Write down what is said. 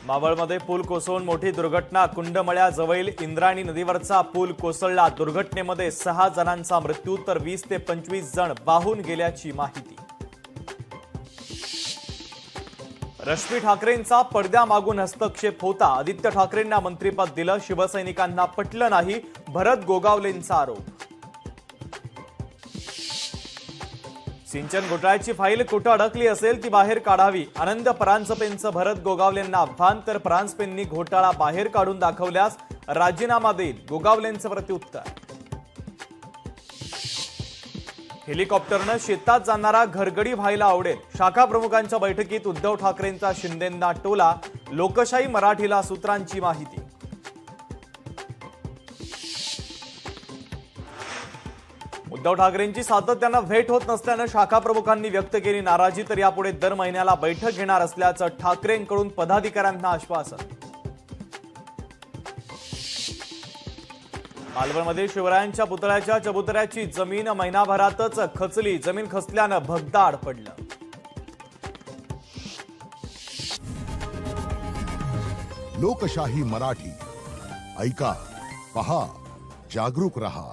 मावळमध्ये पूल कोसळून मोठी दुर्घटना। कुंडमळ्याजवळील इंद्रायणी नदीवरचा पूल कोसळला। दुर्घटनेमध्ये 6 जणांचा मृत्यू तर 20 ते 25 जण वाहून गेल्याची माहिती। रश्मी ठाकरेंचा पडद्यामागून हस्तक्षेप होता। आदित्य ठाकरेंना मंत्रिपद दिलं, शिवसैनिकांना पटलं नाही, भरत गोगावलेंचा आरोप। सिंचन घोटाळ्याची फाईल कुठं अडकली असेल ती बाहेर काढावी, आनंद परांजपेंचं भरत गोगावलेंना आव्हान। तर परांजपेंनी घोटाळा बाहेर काढून दाखवल्यास राजीनामा देईल, गोगावलेंचं प्रत्युत्तर। हेलिकॉप्टरनं शेतात जाणारा घरगडी व्हायला आवडेल, शाखा प्रमुखांच्या बैठकीत उद्धव ठाकरेंचा शिंदेंना टोला। लोकशाही मराठीला सूत्रांची माहिती। उद्धव ठाकरेंची सातत्यानं भेट होत नसल्यानं शाखा प्रमुखांनी व्यक्त केली नाराजी। तर यापुढे दर महिन्याला बैठक घेणार असल्याचं ठाकरेंकडून पदाधिकाऱ्यांना आश्वासन। पालघरमध्ये शिवरायांच्या पुतळ्याच्या चबुतऱ्याची जमीन महिनाभरातच खचली। जमीन खचल्यानं भगदाड पडलं। लोकशाही मराठी ऐका, पहा, जागरूक रहा।